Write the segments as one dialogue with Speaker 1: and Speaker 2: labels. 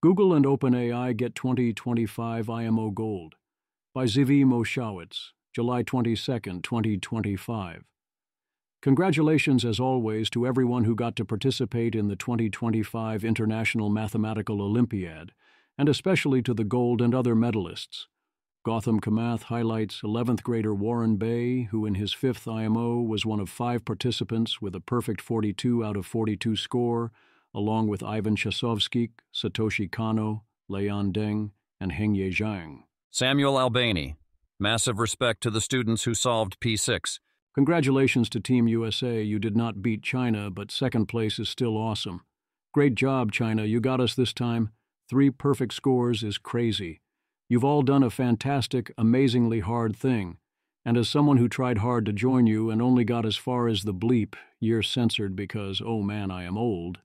Speaker 1: Google and OpenAI get 2025 IMO Gold by Zvi Moshawitz, July 22, 2025. Congratulations as always to everyone who got to participate in the 2025 International Mathematical Olympiad, and especially to the gold and other medalists. Gotham Kamath highlights 11th grader Warren Bay, who in his 5th IMO was one of 5 participants with a perfect 42 out of 42 score, along with Ivan Chasovsky, Satoshi Kano, Leon Deng, and Hengye Zhang.
Speaker 2: Samuel Albani. Massive respect to the students who solved P6.
Speaker 1: Congratulations to Team USA. You did not beat China, but second place is still awesome. Great job, China. You got us this time. 3 perfect scores is crazy. You've all done a fantastic, amazingly hard thing. And as someone who tried hard to join you and only got as far as the bleep, year censored because, oh man, I am old,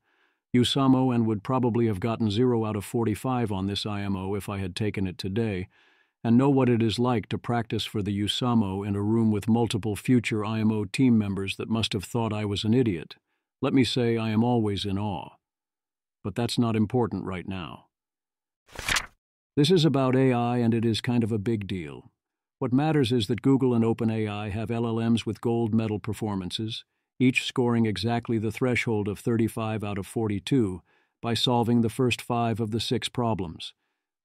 Speaker 1: USAMO and would probably have gotten 0 out of 45 on this IMO if I had taken it today, and know what it is like to practice for the USAMO in a room with multiple future IMO team members that must have thought I was an idiot. Let me say I am always in awe. But that's not important right now. This is about AI, and it is kind of a big deal. What matters is that Google and OpenAI have LLMs with gold medal performances, each scoring exactly the threshold of 35 out of 42 by solving the first 5 of the 6 problems.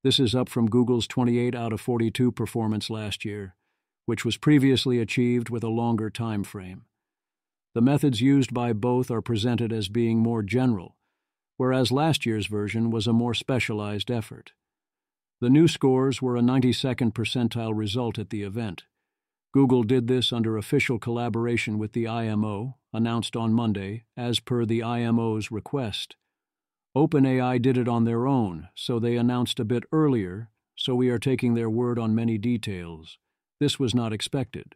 Speaker 1: This is up from Google's 28 out of 42 performance last year, which was previously achieved with a longer time frame. The methods used by both are presented as being more general, whereas last year's version was a more specialized effort. The new scores were a 92nd percentile result at the event. Google did this under official collaboration with the IMO, announced on Monday, as per the IMO's request. OpenAI did it on their own, so they announced a bit earlier, so we are taking their word on many details. This was not expected.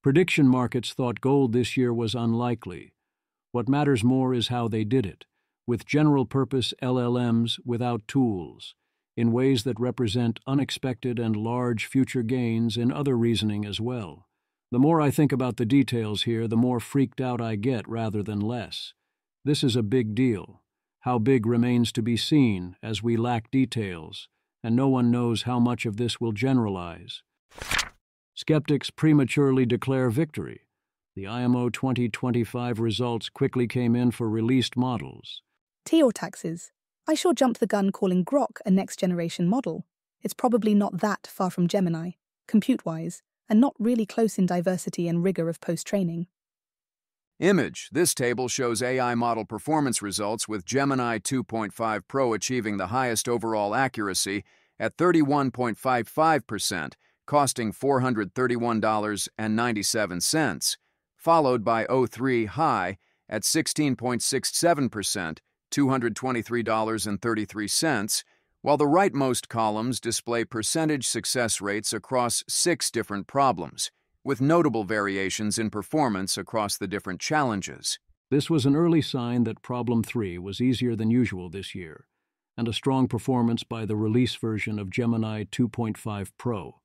Speaker 1: Prediction markets thought gold this year was unlikely. What matters more is how they did it, with general-purpose LLMs without tools, in ways that represent unexpected and large future gains in other reasoning as well. The more I think about the details here, the more freaked out I get rather than less. This is a big deal. How big remains to be seen, as we lack details, and no one knows how much of this will generalize. Skeptics prematurely declare victory. The IMO 2025 results quickly came in for released models.
Speaker 3: Tea or taxes? I sure jumped the gun calling Grok a next-generation model. It's probably not that far from Gemini, compute-wise, and not really close in diversity and rigor of post-training.
Speaker 4: Image. This table shows AI model performance results with Gemini 2.5 Pro achieving the highest overall accuracy at 31.55%, costing $431.97, followed by O3 High at 16.67%, $223.33, while the rightmost columns display percentage success rates across 6 different problems, with notable variations in performance across the different challenges.
Speaker 1: This was an early sign that Problem 3 was easier than usual this year, and a strong performance by the release version of Gemini 2.5 Pro.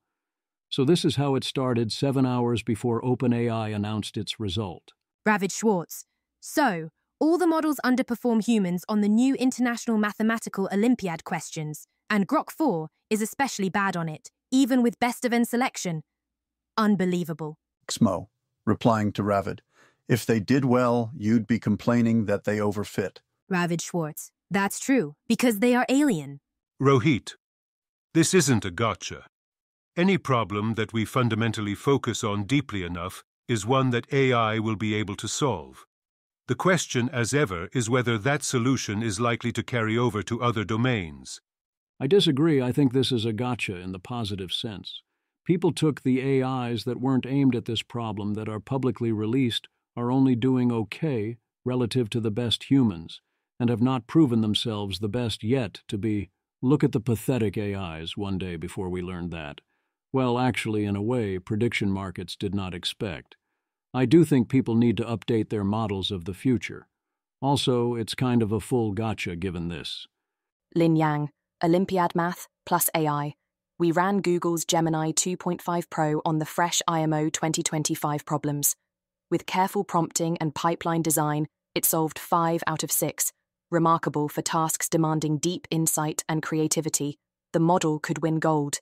Speaker 1: So this is how it started 7 hours before OpenAI announced its result.
Speaker 5: Ravid Schwartz. So, all the models underperform humans on the new International Mathematical Olympiad questions, and Grok 4 is especially bad on it, even with best-of-end selection. Unbelievable.
Speaker 6: IMO, replying to Ravid, if they did well, you'd be complaining that they overfit.
Speaker 5: Ravid Schwartz. That's true, because they are alien.
Speaker 7: Rohit, this isn't a gotcha. Any problem that we fundamentally focus on deeply enough is one that AI will be able to solve. The question, as ever, is whether that solution is likely to carry over to other domains.
Speaker 1: I disagree. I think this is a gotcha in the positive sense. People took the AIs that weren't aimed at this problem that are publicly released are only doing okay relative to the best humans, and have not proven themselves the best yet to be, look at the pathetic AIs one day before we learned that. Well, actually, in a way, prediction markets did not expect. I do think people need to update their models of the future. Also, it's kind of a full gotcha given this.
Speaker 8: Lin Yang, Olympiad Math plus AI. We ran Google's Gemini 2.5 Pro on the fresh IMO 2025 problems. With careful prompting and pipeline design, it solved 5 out of 6, Remarkable for tasks demanding deep insight and creativity, the model could win gold.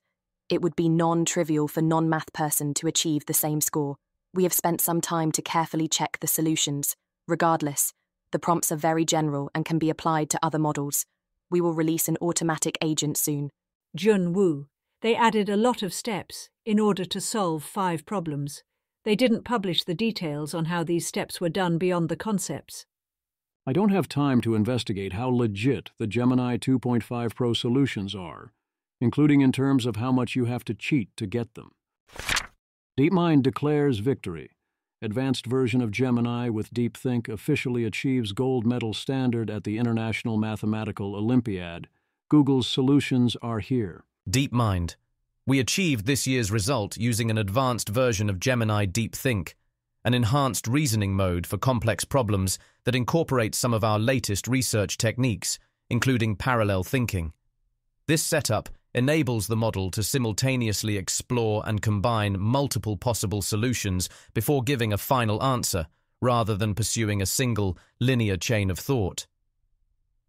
Speaker 8: It would be non-trivial for non-math person to achieve the same score. We have spent some time to carefully check the solutions. Regardless, the prompts are very general and can be applied to other models. We will release an automatic agent soon.
Speaker 9: Jun Wu. They added a lot of steps in order to solve 5 problems. They didn't publish the details on how these steps were done beyond the concepts.
Speaker 1: I don't have time to investigate how legit the Gemini 2.5 Pro solutions are, including in terms of how much you have to cheat to get them. DeepMind declares victory. Advanced version of Gemini with DeepThink officially achieves gold medal standard at the International Mathematical Olympiad. Google's solutions are here.
Speaker 2: DeepMind. We achieved this year's result using an advanced version of Gemini DeepThink, an enhanced reasoning mode for complex problems that incorporates some of our latest research techniques, including parallel thinking. This setup enables the model to simultaneously explore and combine multiple possible solutions before giving a final answer, rather than pursuing a single, linear chain of thought.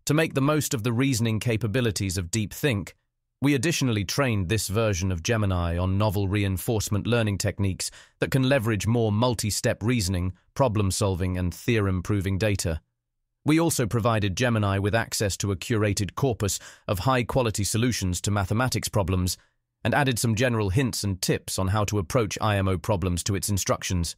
Speaker 2: To make the most of the reasoning capabilities of DeepThink, we additionally trained this version of Gemini on novel reinforcement learning techniques that can leverage more multi-step reasoning, problem-solving, and theorem-proving data. We also provided Gemini with access to a curated corpus of high-quality solutions to mathematics problems and added some general hints and tips on how to approach IMO problems to its instructions.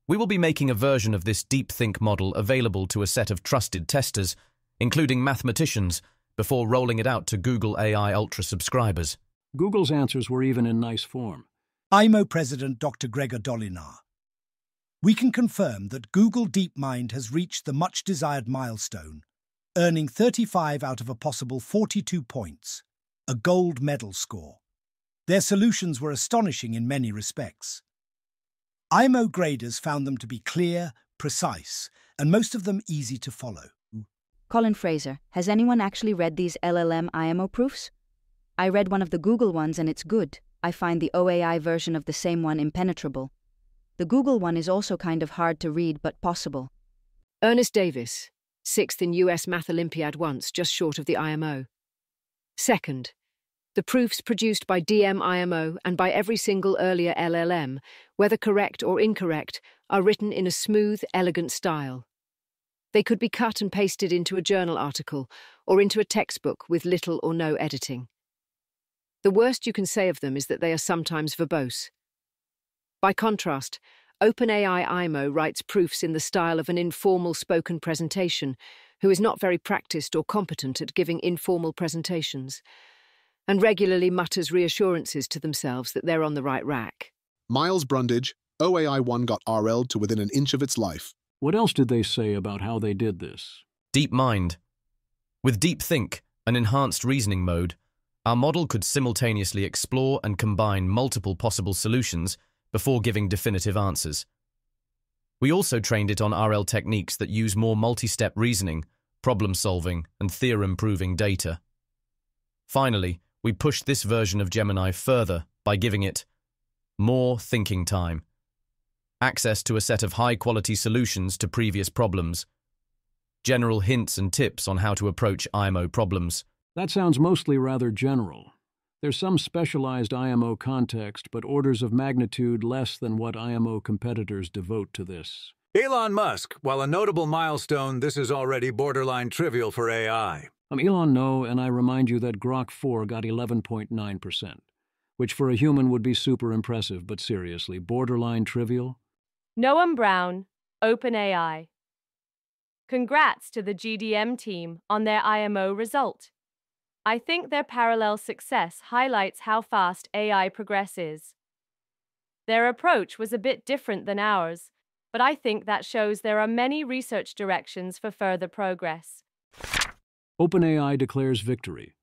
Speaker 2: We will be making a version of this DeepThink model available to a set of trusted testers, including mathematicians, before rolling it out to Google AI Ultra subscribers.
Speaker 1: Google's answers were even in nice form.
Speaker 10: IMO President Dr. Gregor Dolinar. We can confirm that Google DeepMind has reached the much-desired milestone, earning 35 out of a possible 42 points, a gold medal score. Their solutions were astonishing in many respects. IMO graders found them to be clear, precise, and most of them easy to follow.
Speaker 11: Colin Fraser, has anyone actually read these LLM IMO proofs? I read one of the Google ones and it's good. I find the OAI version of the same one impenetrable. The Google one is also kind of hard to read but possible.
Speaker 9: Ernest Davis, 6th in US Math Olympiad once, just short of the IMO. Second, the proofs produced by DM-IMO and by every single earlier LLM, whether correct or incorrect, are written in a smooth, elegant style. They could be cut and pasted into a journal article or into a textbook with little or no editing. The worst you can say of them is that they are sometimes verbose. By contrast, OpenAI IMO writes proofs in the style of an informal spoken presentation who is not very practiced or competent at giving informal presentations, and regularly mutters reassurances to themselves that they're on the right rack.
Speaker 12: Miles Brundage, OAI1 got RL'd to within an inch of its life.
Speaker 1: What else did they say about how they did this?
Speaker 2: DeepMind. With DeepThink, an enhanced reasoning mode, our model could simultaneously explore and combine multiple possible solutions before giving definitive answers. We also trained it on RL techniques that use more multi-step reasoning, problem-solving, and theorem-proving data. Finally, we pushed this version of Gemini further by giving it more thinking time, access to a set of high-quality solutions to previous problems, general hints and tips on how to approach IMO problems.
Speaker 1: That sounds mostly rather general. There's some specialized IMO context, but orders of magnitude less than what IMO competitors devote to this.
Speaker 13: Elon Musk, while a notable milestone, this is already borderline trivial for AI.
Speaker 1: I'm Elon No, and I remind you that Grok 4 got 11.9%, which for a human would be super impressive, but seriously, borderline trivial?
Speaker 14: Noam Brown, OpenAI. Congrats to the GDM team on their IMO result. I think their parallel success highlights how fast AI progresses. Their approach was a bit different than ours, but I think that shows there are many research directions for further progress.
Speaker 1: OpenAI declares victory.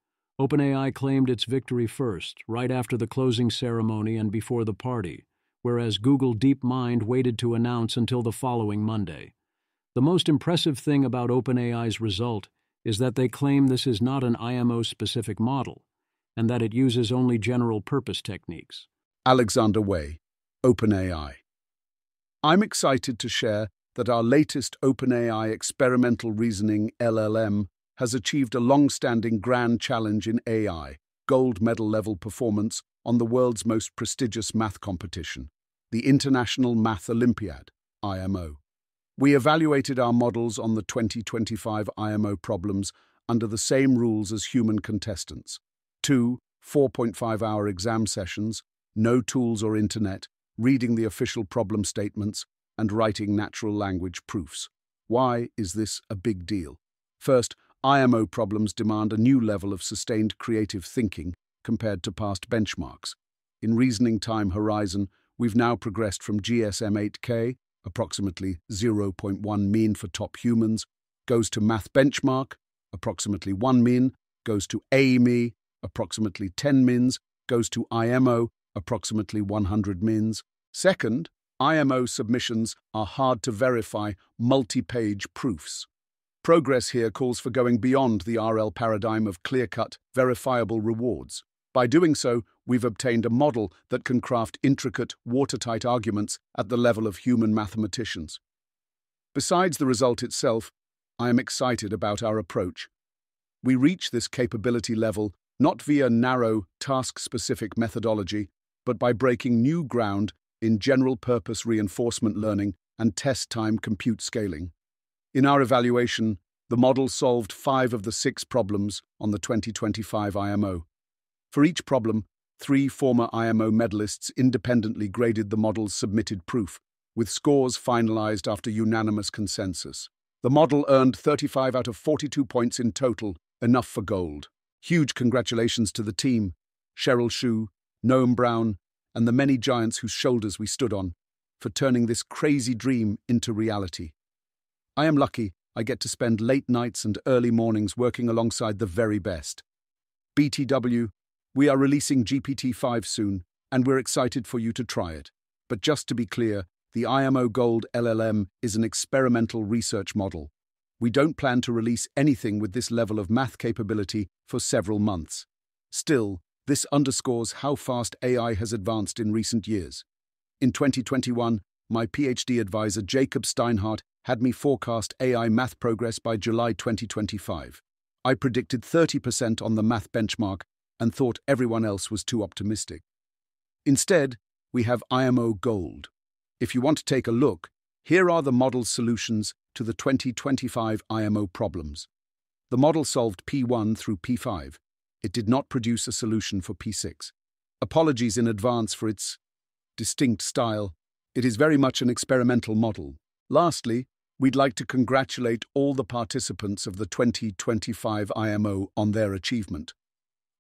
Speaker 1: OpenAI claimed its victory first, right after the closing ceremony and before the party, whereas Google DeepMind waited to announce until the following Monday. The most impressive thing about OpenAI's result is that they claim this is not an IMO-specific model, and that it uses only general-purpose techniques.
Speaker 6: Alexander Way, OpenAI. I'm excited to share that our latest OpenAI experimental reasoning LLM has achieved a long-standing grand challenge in AI, gold medal level performance on the world's most prestigious math competition, the International Math Olympiad, IMO. We evaluated our models on the 2025 IMO problems under the same rules as human contestants. 2 4.5-hour exam sessions, no tools or internet, reading the official problem statements, and writing natural language proofs. Why is this a big deal? First, IMO problems demand a new level of sustained creative thinking compared to past benchmarks. In reasoning time horizon, we've now progressed from GSM-8K, approximately 0.1 mean for top humans, goes to Math Benchmark, approximately 1 mean, goes to AIME, approximately 10 mins, goes to IMO, approximately 100 mins. Second, IMO submissions are hard to verify multi-page proofs. Progress here calls for going beyond the RL paradigm of clear-cut, verifiable rewards. By doing so, we've obtained a model that can craft intricate, watertight arguments at the level of human mathematicians. Besides the result itself, I am excited about our approach. We reach this capability level not via narrow, task-specific methodology, but by breaking new ground in general-purpose reinforcement learning and test-time compute scaling. In our evaluation, the model solved 5 of the 6 problems on the 2025 IMO. For each problem, 3 former IMO medalists independently graded the model's submitted proof, with scores finalized after unanimous consensus. The model earned 35 out of 42 points in total, enough for gold. Huge congratulations to the team, Cheryl Shu, Noam Brown, and the many giants whose shoulders we stood on, for turning this crazy dream into reality. I am lucky I get to spend late nights and early mornings working alongside the very best. BTW, we are releasing GPT-5 soon, and we're excited for you to try it. But just to be clear, the IMO Gold LLM is an experimental research model. We don't plan to release anything with this level of math capability for several months. Still, this underscores how fast AI has advanced in recent years. In 2021, my PhD advisor Jacob Steinhardt had me forecast AI math progress by July 2025. I predicted 30% on the math benchmark and thought everyone else was too optimistic. Instead, we have IMO Gold. If you want to take a look, here are the model's solutions to the 2025 IMO problems. The model solved P1 through P5. It did not produce a solution for P6. Apologies in advance for its distinct style. It is very much an experimental model. Lastly, we'd like to congratulate all the participants of the 2025 IMO on their achievement.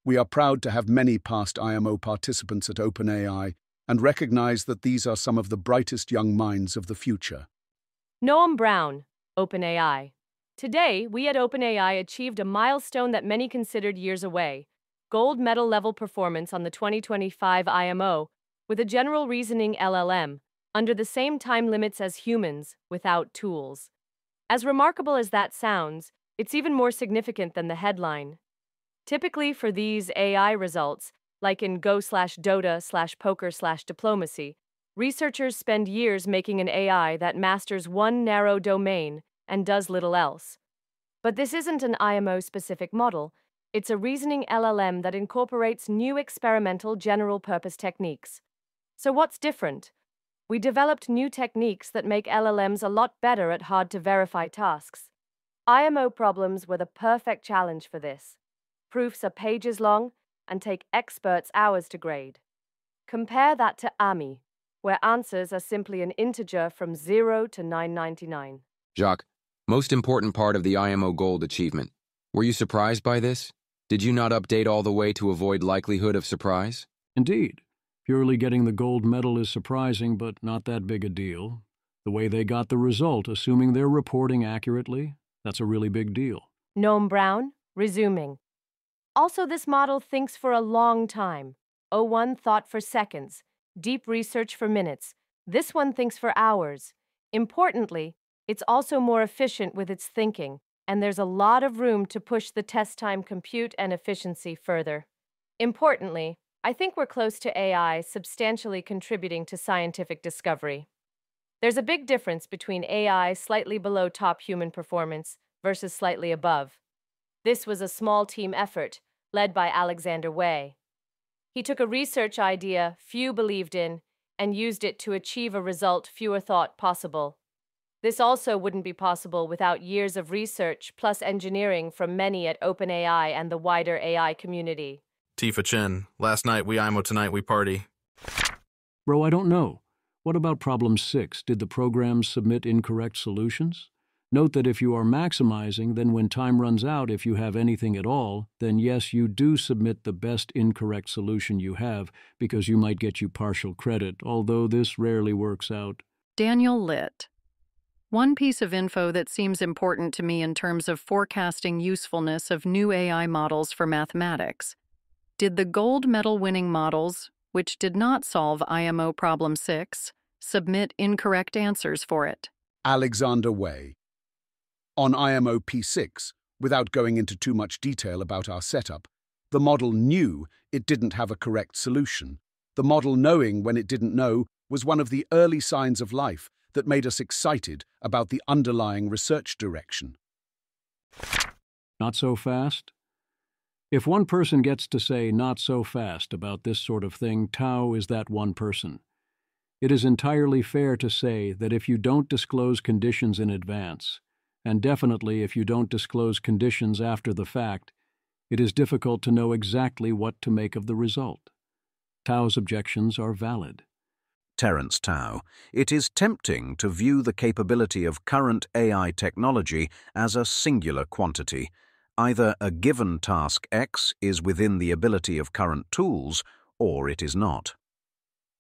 Speaker 6: We are proud to have many past IMO participants at OpenAI and recognize that these are some of the brightest young minds of the future.
Speaker 14: Noam Brown, OpenAI. Today, we at OpenAI achieved a milestone that many considered years away: gold medal level performance on the 2025 IMO with a general reasoning LLM, under the same time limits as humans, without tools. As remarkable as that sounds, it's even more significant than the headline. Typically for these AI results, like in Go/Dota/Poker/Diplomacy, researchers spend years making an AI that masters one narrow domain and does little else. But this isn't an IMO-specific model. It's a reasoning LLM that incorporates new experimental general-purpose techniques. So what's different? We developed new techniques that make LLMs a lot better at hard-to-verify tasks. IMO problems were the perfect challenge for this. Proofs are pages long and take experts hours to grade. Compare that to AMI, where answers are simply an integer from 0 to 999.
Speaker 15: Jacques, most important part of the IMO Gold achievement. Were you surprised by this? Did you not update all the way to avoid likelihood of surprise?
Speaker 1: Indeed. Purely getting the gold medal is surprising, but not that big a deal. The way they got the result, assuming they're reporting accurately, that's a really big deal.
Speaker 14: Noam Brown, resuming. Also, this model thinks for a long time. O1 thought for seconds, deep research for minutes. This one thinks for hours. Importantly, it's also more efficient with its thinking, and there's a lot of room to push the test time compute and efficiency further. Importantly, I think we're close to AI substantially contributing to scientific discovery. There's a big difference between AI slightly below top human performance versus slightly above. This was a small team effort led by Alexander Way. He took a research idea few believed in and used it to achieve a result fewer thought possible. This also wouldn't be possible without years of research plus engineering from many at OpenAI and the wider AI community.
Speaker 16: T for Chin. Last night we IMO, tonight we party.
Speaker 1: Bro, I don't know. What about problem 6? Did the programs submit incorrect solutions? Note that if you are maximizing, then when time runs out, if you have anything at all, then yes, you do submit the best incorrect solution you have, because you might get you partial credit, although this rarely works out.
Speaker 17: Daniel Litt. One piece of info that seems important to me in terms of forecasting usefulness of new AI models for mathematics. Did the gold medal-winning models, which did not solve IMO problem 6, submit incorrect answers for it?
Speaker 6: Alexander Way. On IMO P6, without going into too much detail about our setup, the model knew it didn't have a correct solution. The model knowing when it didn't know was one of the early signs of life that made us excited about the underlying research direction.
Speaker 1: Not so fast? If one person gets to say not so fast about this sort of thing, Tao is that one person. It is entirely fair to say that if you don't disclose conditions in advance, and definitely if you don't disclose conditions after the fact, it is difficult to know exactly what to make of the result. Tao's objections are valid.
Speaker 18: Terence Tao, it is tempting to view the capability of current AI technology as a singular quantity. Either a given task X is within the ability of current tools, or it is not.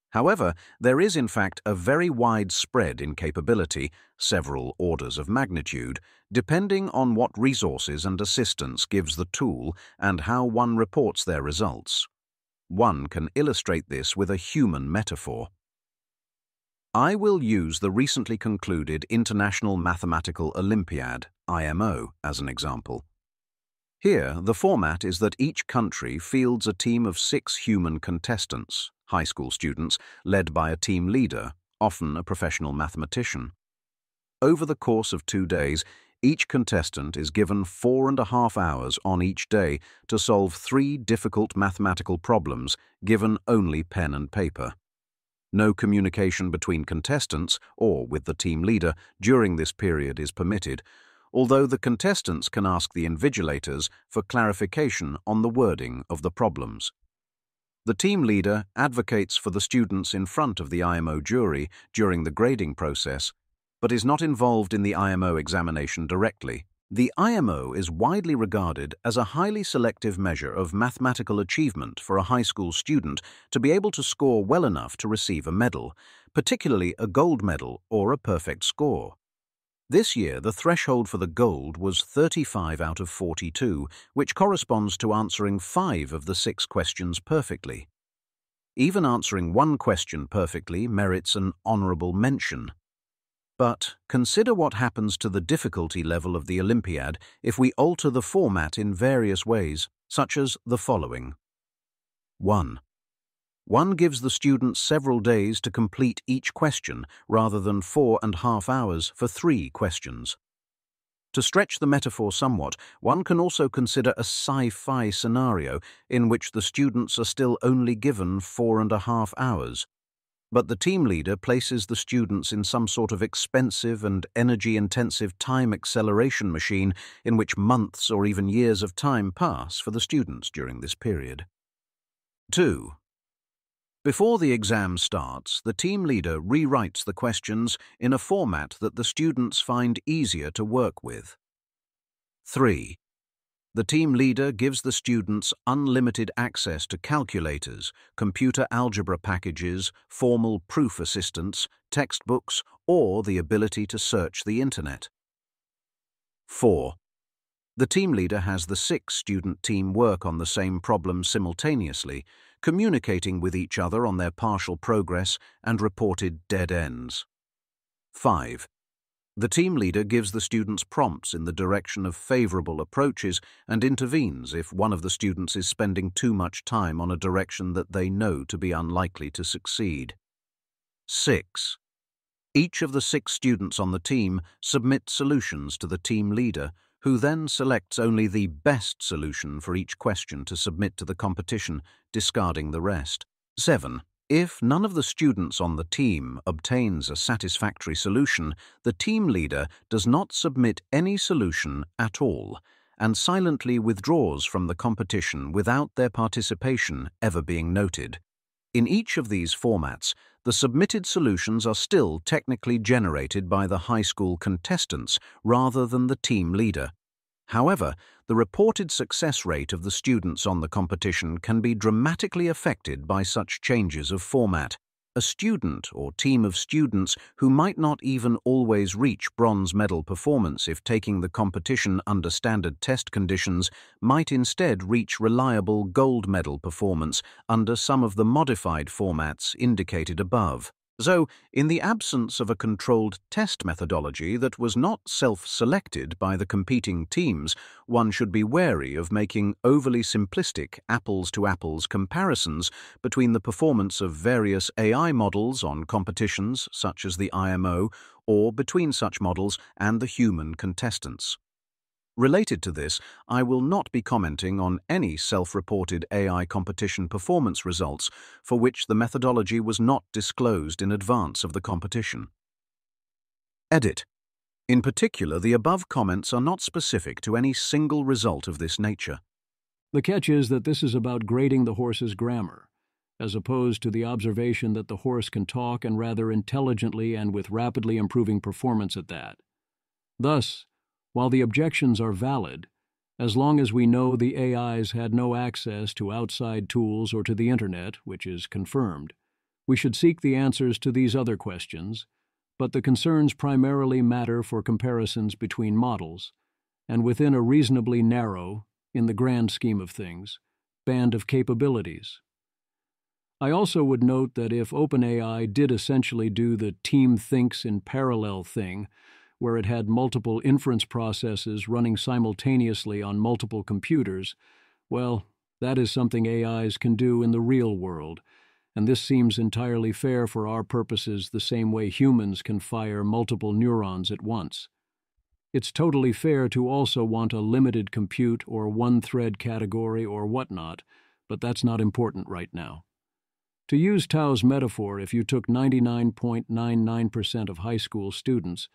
Speaker 18: However, there is in fact a very wide spread in capability, several orders of magnitude, depending on what resources and assistance gives the tool and how one reports their results. One can illustrate this with a human metaphor. I will use the recently concluded International Mathematical Olympiad, IMO, as an example. Here, the format is that each country fields a team of 6 human contestants, high school students, led by a team leader, often a professional mathematician. Over the course of 2 days, each contestant is given 4.5 hours on each day to solve 3 difficult mathematical problems, given only pen and paper. No communication between contestants or with the team leader during this period is permitted, although the contestants can ask the invigilators for clarification on the wording of the problems. The team leader advocates for the students in front of the IMO jury during the grading process, but is not involved in the IMO examination directly. The IMO is widely regarded as a highly selective measure of mathematical achievement for a high school student to be able to score well enough to receive a medal, particularly a gold medal or a perfect score. This year, the threshold for the gold was 35 out of 42, which corresponds to answering 5 of the 6 questions perfectly. Even answering 1 question perfectly merits an honorable mention. But consider what happens to the difficulty level of the Olympiad if we alter the format in various ways, such as the following. 1. One gives the students several days to complete each question rather than 4.5 hours for 3 questions. To stretch the metaphor somewhat, one can also consider a sci-fi scenario in which the students are still only given 4.5 hours. But the team leader places the students in some sort of expensive and energy-intensive time acceleration machine in which months or even years of time pass for the students during this period. 2. Before the exam starts, the team leader rewrites the questions in a format that the students find easier to work with. 3. The team leader gives the students unlimited access to calculators, computer algebra packages, formal proof assistants, textbooks, or the ability to search the internet. 4. The team leader has the 6-student team work on the same problem simultaneously, communicating with each other on their partial progress and reported dead ends. 5. The team leader gives the students prompts in the direction of favorable approaches and intervenes if one of the students is spending too much time on a direction that they know to be unlikely to succeed. 6. Each of the 6 students on the team submit solutions to the team leader, who then selects only the best solution for each question to submit to the competition, discarding the rest. 7. If none of the students on the team obtains a satisfactory solution, the team leader does not submit any solution at all and silently withdraws from the competition without their participation ever being noted. In each of these formats, the submitted solutions are still technically generated by the high school contestants rather than the team leader. However, the reported success rate of the students on the competition can be dramatically affected by such changes of format. A student or team of students who might not even always reach bronze medal performance if taking the competition under standard test conditions might instead reach reliable gold medal performance under some of the modified formats indicated above. So, in the absence of a controlled test methodology that was not self-selected by the competing teams, one should be wary of making overly simplistic apples-to-apples comparisons between the performance of various AI models on competitions such as the IMO or between such models and the human contestants. Related to this, I will not be commenting on any self-reported AI competition performance results for which the methodology was not disclosed in advance of the competition. Edit. In particular, the above comments are not specific to any single result of this nature.
Speaker 1: The catch is that this is about grading the horse's grammar, as opposed to the observation that the horse can talk and rather intelligently and with rapidly improving performance at that. Thus, while the objections are valid, as long as we know the AIs had no access to outside tools or to the Internet, which is confirmed, we should seek the answers to these other questions, but the concerns primarily matter for comparisons between models, and within a reasonably narrow, in the grand scheme of things, band of capabilities. I also would note that if OpenAI did essentially do the team thinks in parallel thing, where it had multiple inference processes running simultaneously on multiple computers, well, that is something AIs can do in the real world, and this seems entirely fair for our purposes the same way humans can fire multiple neurons at once. It's totally fair to also want a limited compute or one-thread category or whatnot, but that's not important right now. To use Tao's metaphor, if you took 99.99% of high school students,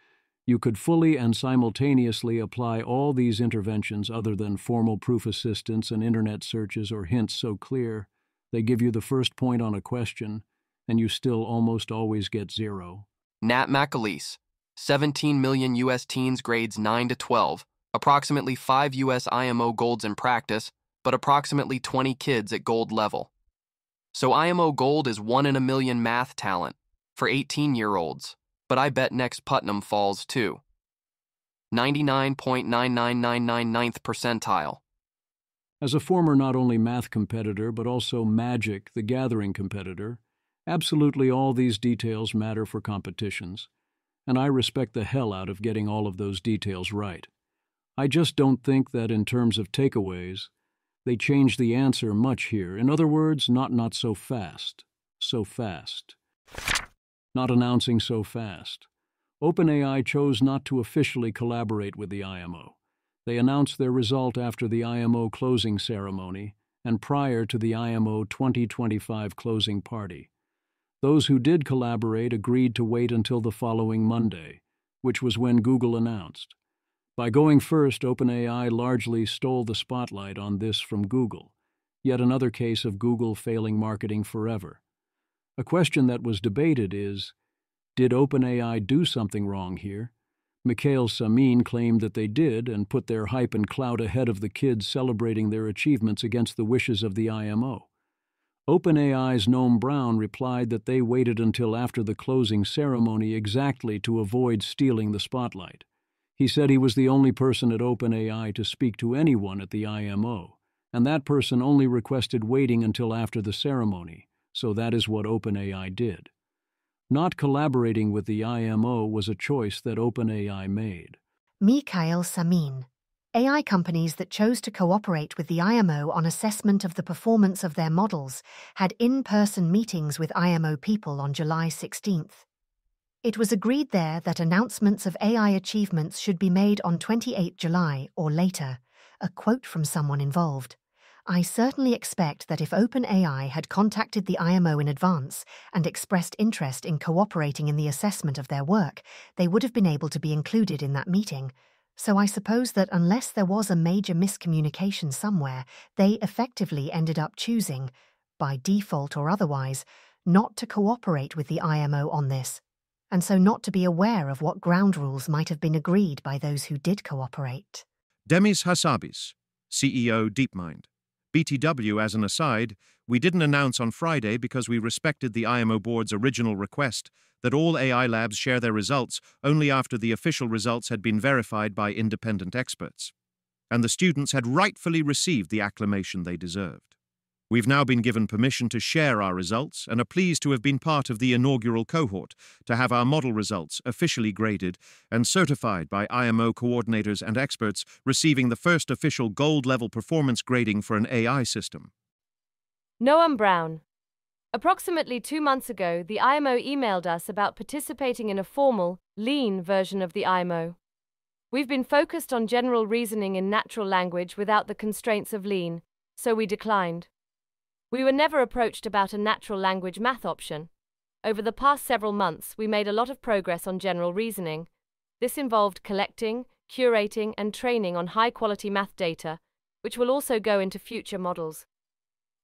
Speaker 1: you could fully and simultaneously apply all these interventions other than formal proof assistance and internet searches or hints so clear they give you the first point on a question, and you still almost always get 0.
Speaker 19: Nat McAleese, 17 million U.S. teens grades 9 to 12, approximately 5 U.S. IMO golds in practice, but approximately 20 kids at gold level. So IMO gold is 1 in a million math talent for 18-year-olds. But I bet next Putnam falls too. 99.9999 percentile.
Speaker 1: As a former not only math competitor but also Magic, the Gathering competitor, absolutely all these details matter for competitions, and I respect the hell out of getting all of those details right. I just don't think that in terms of takeaways, they change the answer much here. In other words, not so fast. So fast. Not announcing so fast. OpenAI chose not to officially collaborate with the IMO. They announced their result after the IMO closing ceremony and prior to the IMO 2025 closing party. Those who did collaborate agreed to wait until the following Monday, which was when Google announced. By going first, OpenAI largely stole the spotlight on this from Google, yet another case of Google failing marketing forever. A question that was debated is, did OpenAI do something wrong here? Mikhail Samin claimed that they did and put their hype and clout ahead of the kids celebrating their achievements against the wishes of the IMO. OpenAI's Noam Brown replied that they waited until after the closing ceremony exactly to avoid stealing the spotlight. He said he was the only person at OpenAI to speak to anyone at the IMO, and that person only requested waiting until after the ceremony. So that is what OpenAI did. Not collaborating with the IMO was a choice that OpenAI made.
Speaker 20: Mikhail Samin. AI companies that chose to cooperate with the IMO on assessment of the performance of their models had in-person meetings with IMO people on July 16th. It was agreed there that announcements of AI achievements should be made on 28 July or later, a quote from someone involved. I certainly expect that if OpenAI had contacted the IMO in advance and expressed interest in cooperating in the assessment of their work, they would have been able to be included in that meeting. So I suppose that unless there was a major miscommunication somewhere, they effectively ended up choosing, by default or otherwise, not to cooperate with the IMO on this, and so not to be aware of what ground rules might have been agreed by those who did cooperate.
Speaker 21: Demis Hassabis, CEO DeepMind. BTW as an aside, we didn't announce on Friday because we respected the IMO board's original request that all AI labs share their results only after the official results had been verified by independent experts. And the students had rightfully received the acclamation they deserved. We've now been given permission to share our results and are pleased to have been part of the inaugural cohort, to have our model results officially graded and certified by IMO coordinators and experts, receiving the first official gold-level performance grading for an AI system.
Speaker 14: Noam Brown. Approximately 2 months ago, the IMO emailed us about participating in a formal, lean version of the IMO. We've been focused on general reasoning in natural language without the constraints of lean, so we declined. We were never approached about a natural language math option. Over the past several months, we made a lot of progress on general reasoning. This involved collecting, curating, and training on high-quality math data, which will also go into future models.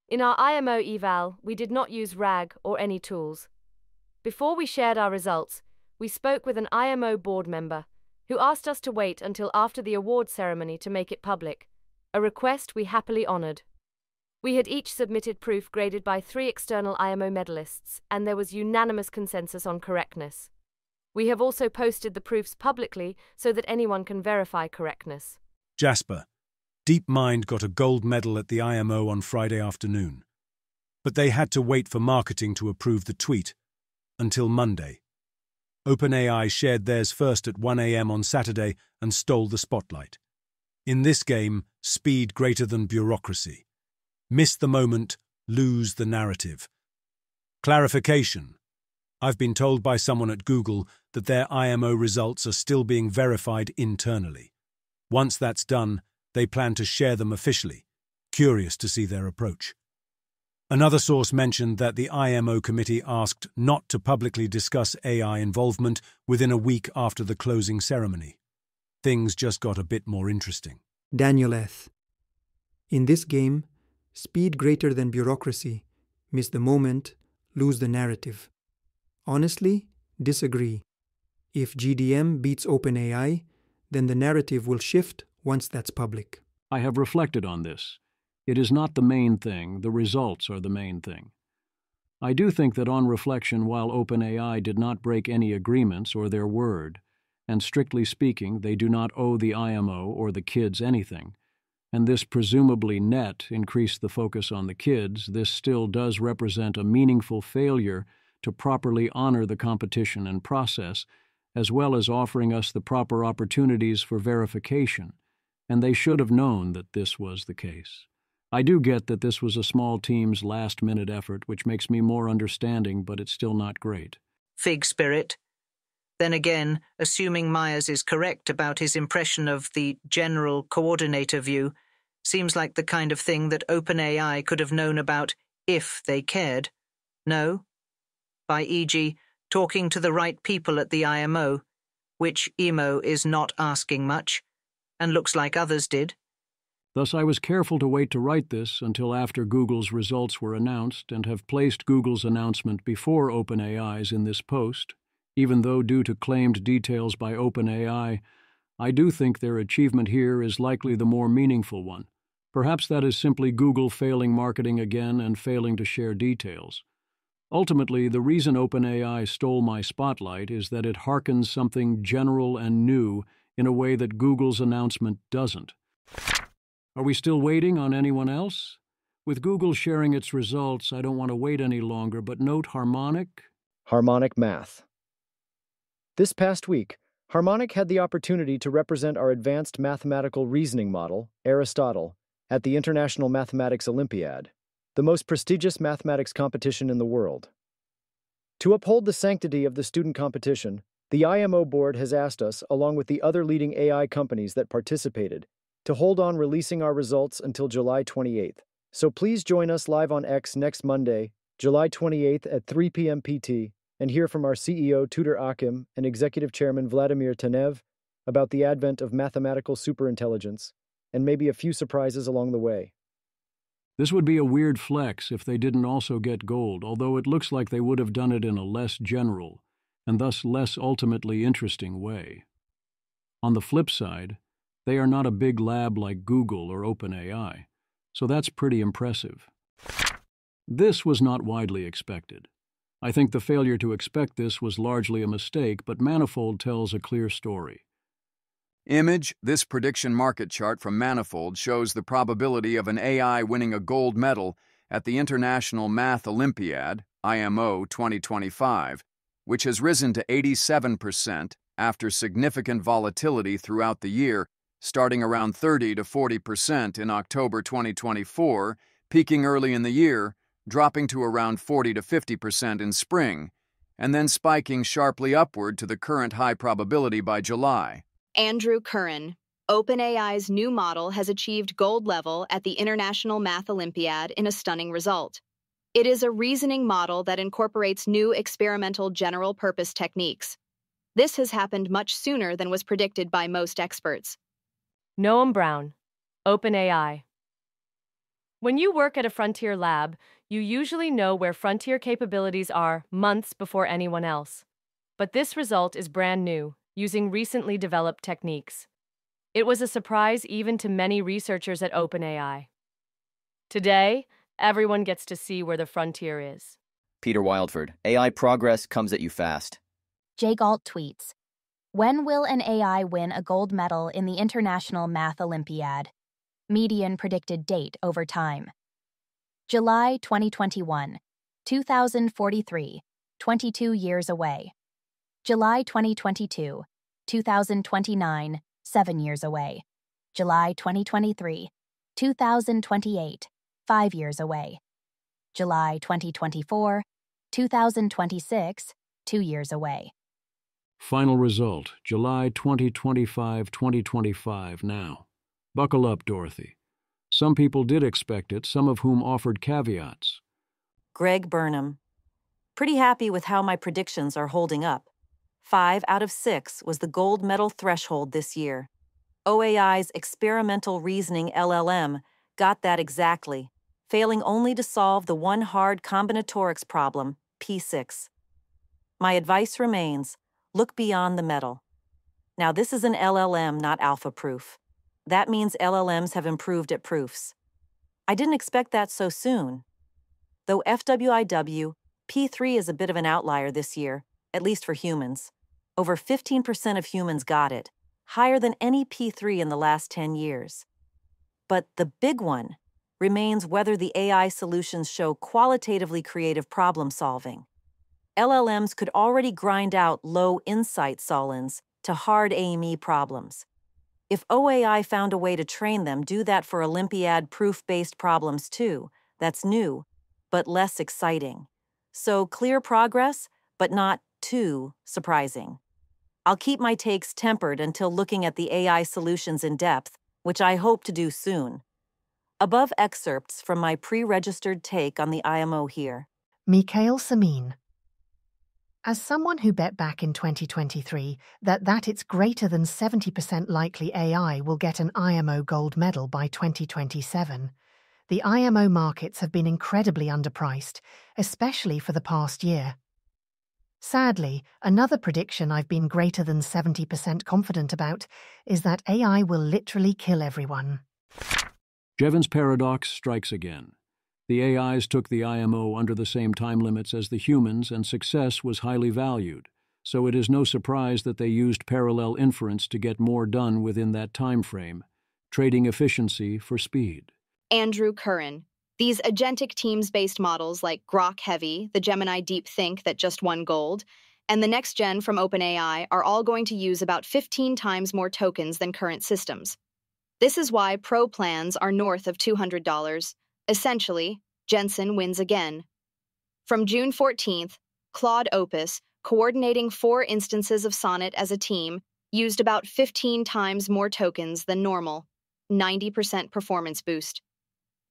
Speaker 14: In our IMO eval, we did not use RAG or any tools. Before we shared our results, we spoke with an IMO board member, who asked us to wait until after the award ceremony to make it public, a request we happily honored. We had each submitted proof graded by 3 external IMO medalists, and there was unanimous consensus on correctness. We have also posted the proofs publicly so that anyone can verify correctness.
Speaker 22: Jasper, DeepMind got a gold medal at the IMO on Friday afternoon, but they had to wait for marketing to approve the tweet until Monday. OpenAI shared theirs first at 1 a.m. on Saturday and stole the spotlight. In this game, speed greater than bureaucracy. Miss the moment, lose the narrative. Clarification. I've been told by someone at Google that their IMO results are still being verified internally. Once that's done, they plan to share them officially. Curious to see their approach. Another source mentioned that the IMO committee asked not to publicly discuss AI involvement within a week after the closing ceremony. Things just got a bit more interesting.
Speaker 23: Daniel Eth. In this game, speed greater than bureaucracy, miss the moment, lose the narrative. Honestly, disagree. If GDM beats OpenAI, then the narrative will shift once that's public.
Speaker 1: I have reflected on this. It is not the main thing, the results are the main thing. I do think that on reflection, while OpenAI did not break any agreements or their word, and strictly speaking, they do not owe the IMO or the kids anything, and this presumably net increased the focus on the kids, this still does represent a meaningful failure to properly honor the competition and process, as well as offering us the proper opportunities for verification, and they should have known that this was the case. I do get that this was a small team's last-minute effort, which makes me more understanding, but it's still not great.
Speaker 24: Fig spirit. Then again, assuming Myers is correct about his impression of the general coordinator view, seems like the kind of thing that OpenAI could have known about if they cared. No? By e.g., talking to the right people at the IMO, which IMO is not asking much, and looks like others did.
Speaker 1: Thus, I was careful to wait to write this until after Google's results were announced and have placed Google's announcement before OpenAI's in this post, even though due to claimed details by OpenAI, I do think their achievement here is likely the more meaningful one. Perhaps that is simply Google failing marketing again and failing to share details. Ultimately, the reason OpenAI stole my spotlight is that it harkens something general and new in a way that Google's announcement doesn't. Are we still waiting on anyone else? With Google sharing its results, I don't want to wait any longer, but note Harmonic.
Speaker 25: Harmonic Math. This past week, Harmonic had the opportunity to represent our advanced mathematical reasoning model, Aristotle, at the International Mathematics Olympiad, the most prestigious mathematics competition in the world. To uphold the sanctity of the student competition, the IMO board has asked us, along with the other leading AI companies that participated, to hold on releasing our results until July 28th. So please join us live on X next Monday, July 28th at 3 p.m. PT, and hear from our CEO Tudor Akim and Executive Chairman Vladimir Tanev about the advent of mathematical superintelligence, and maybe a few surprises along the way.
Speaker 1: This would be a weird flex if they didn't also get gold, although it looks like they would have done it in a less general, and thus less ultimately interesting way. On the flip side, they are not a big lab like Google or OpenAI, so that's pretty impressive. This was not widely expected. I think the failure to expect this was largely a mistake, but Manifold tells a clear story.
Speaker 3: Image, this prediction market chart from Manifold shows the probability of an AI winning a gold medal at the International Math Olympiad, IMO 2025, which has risen to 87% after significant volatility throughout the year, starting around 30 to 40% in October 2024, peaking early in the year, dropping to around 40 to 50% in spring, and then spiking sharply upward to the current high probability by July.
Speaker 4: Andrew Curran, OpenAI's new model has achieved gold level at the International Math Olympiad in a stunning result. It is a reasoning model that incorporates new experimental general-purpose techniques. This has happened much sooner than was predicted by most experts.
Speaker 14: Noam Brown, OpenAI. When you work at a frontier lab, you usually know where frontier capabilities are months before anyone else. But this result is brand new, using recently developed techniques. It was a surprise even to many researchers at OpenAI. Today, everyone gets to see where the frontier is.
Speaker 5: Peter Wildford, AI progress comes at you fast.
Speaker 7: Jay Galt tweets, "When will an AI win a gold medal in the International Math Olympiad? Median predicted date over time. July 2021, 2043, 22 years away. July 2022, 2029, 7 years away. July 2023, 2028, 5 years away. July 2024, 2026, 2 years away."
Speaker 1: Final result, July 2025 now. Buckle up, Dorothy. Some people did expect it, some of whom offered caveats.
Speaker 8: Greg Burnham. Pretty happy with how my predictions are holding up. 5 out of 6 was the gold medal threshold this year. OAI's experimental reasoning LLM got that exactly, failing only to solve the one hard combinatorics problem, P6. My advice remains, look beyond the medal. Now this is an LLM, not alpha proof. That means LLMs have improved at proofs. I didn't expect that so soon. Though FWIW, P3 is a bit of an outlier this year, at least for humans. Over 15% of humans got it, higher than any P3 in the last 10 years. But the big one remains whether the AI solutions show qualitatively creative problem solving. LLMs could already grind out low insight solins to hard AME problems. If OAI found a way to train them, do that for Olympiad proof-based problems too. That's new, but less exciting. So clear progress, but not too surprising. I'll keep my takes tempered until looking at the AI solutions in depth, which I hope to do soon. Above excerpts from my pre-registered take on the IMO here.
Speaker 20: Mikhail Samin. As someone who bet back in 2023 that it's greater than 70% likely AI will get an IMO gold medal by 2027, the IMO markets have been incredibly underpriced, especially for the past year. Sadly, another prediction I've been greater than 70% confident about is that AI will literally kill everyone.
Speaker 1: Jevons paradox strikes again. The AIs took the IMO under the same time limits as the humans, and success was highly valued, so it is no surprise that they used parallel inference to get more done within that time frame, trading efficiency for speed.
Speaker 4: Andrew Curran. These agentic teams-based models like Grok Heavy, the Gemini Deep Think that just won gold, and the next gen from OpenAI are all going to use about 15 times more tokens than current systems. This is why Pro plans are north of $200. Essentially, Jensen wins again. From June 14th, Claude Opus, coordinating 4 instances of Sonnet as a team, used about 15 times more tokens than normal, 90% performance boost.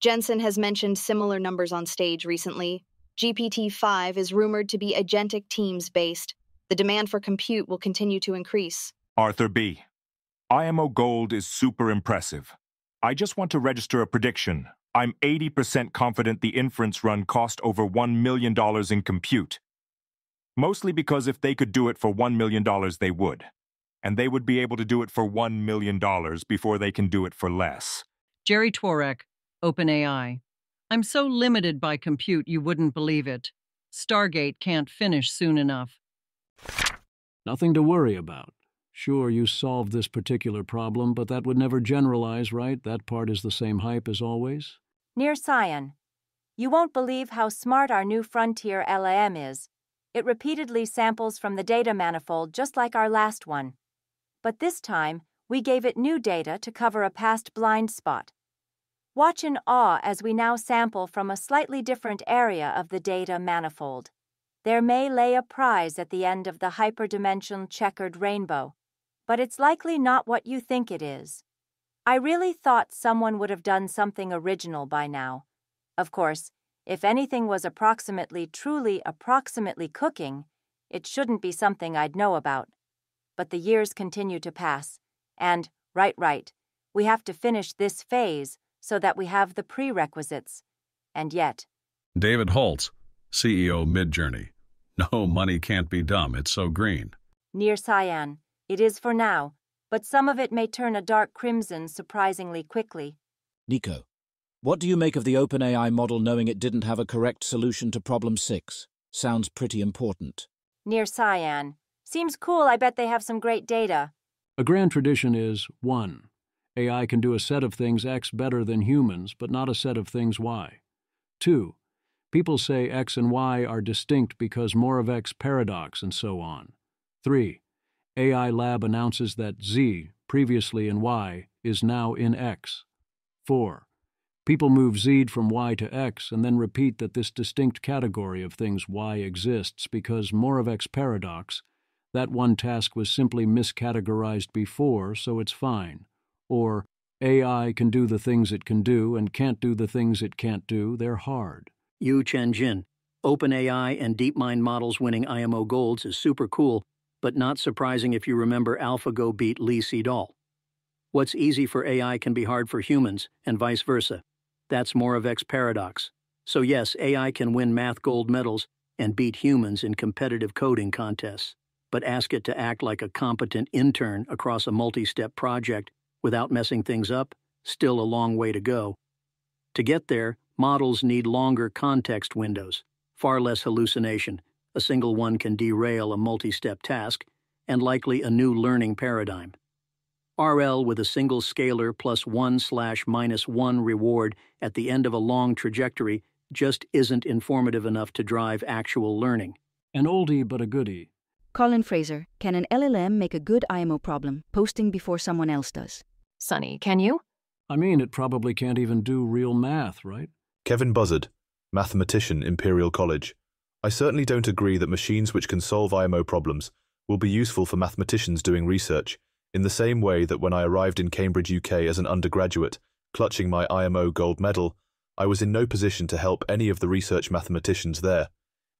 Speaker 4: Jensen has mentioned similar numbers on stage recently. GPT-5 is rumored to be agentic teams-based. The demand for compute will continue to increase.
Speaker 2: Arthur B. IMO Gold is super impressive. I just want to register a prediction. I'm 80% confident the inference run cost over $1 million in compute. Mostly because if they could do it for $1 million, they would. And they would be able to do it for $1 million before they can do it for less.
Speaker 9: Jerry Tworek, OpenAI. I'm so limited by compute you wouldn't believe it. Stargate can't finish soon enough.
Speaker 1: Nothing to worry about. Sure, you solved this particular problem, but that would never generalize, right? That part is the same hype as always?
Speaker 10: Near Cyan. You won't believe how smart our new Frontier LLM is. It repeatedly samples from the data manifold just like our last one. But this time, we gave it new data to cover a past blind spot. Watch in awe as we now sample from a slightly different area of the data manifold. There may lay a prize at the end of the hyperdimension checkered rainbow, but it's likely not what you think it is. I really thought someone would have done something original by now. Of course, if anything was truly approximately cooking, it shouldn't be something I'd know about. But the years continue to pass, and, right, we have to finish this phase so that we have the prerequisites. And yet...
Speaker 11: David Holtz, CEO Midjourney. No, money can't be dumb, it's so green.
Speaker 10: Near Cyan. It is for now, but some of it may turn a dark crimson surprisingly quickly.
Speaker 12: Nico, what do you make of the OpenAI model knowing it didn't have a correct solution to problem 6? Sounds pretty important.
Speaker 10: Near Cyan. Seems cool, I bet they have some great data.
Speaker 1: A grand tradition is 1. AI can do a set of things X better than humans, but not a set of things Y. 2. People say X and Y are distinct because more of X paradox and so on. 3. AI Lab announces that Z, previously in Y, is now in X. 4. People move Z from Y to X and then repeat that this distinct category of things Y exists because more of X paradox. That one task was simply miscategorized before, so it's fine. Or, AI can do the things it can do and can't do the things it can't do, they're hard.
Speaker 26: Yu Chen Jin. OpenAI and DeepMind models winning IMO Golds is super cool, but not surprising if you remember AlphaGo beat Lee Sedol. What's easy for AI can be hard for humans, and vice versa. That's more of X paradox. So yes, AI can win math gold medals and beat humans in competitive coding contests. But ask it to act like a competent intern across a multi-step project without messing things up, still a long way to go. To get there, models need longer context windows, far less hallucination. A single one can derail a multi-step task, and likely a new learning paradigm. RL with a single scalar plus 1/-1 reward at the end of a long trajectory just isn't informative enough to drive actual learning.
Speaker 1: An oldie but a goodie.
Speaker 27: Colin Fraser, can an LLM make a good IMO problem, posting before someone else does?
Speaker 8: Sunny, can you?
Speaker 1: I mean, it probably can't even do real math, right?
Speaker 28: Kevin Buzzard, mathematician, Imperial College. I certainly don't agree that machines which can solve IMO problems will be useful for mathematicians doing research, in the same way that when I arrived in Cambridge, UK as an undergraduate, clutching my IMO gold medal, I was in no position to help any of the research mathematicians there.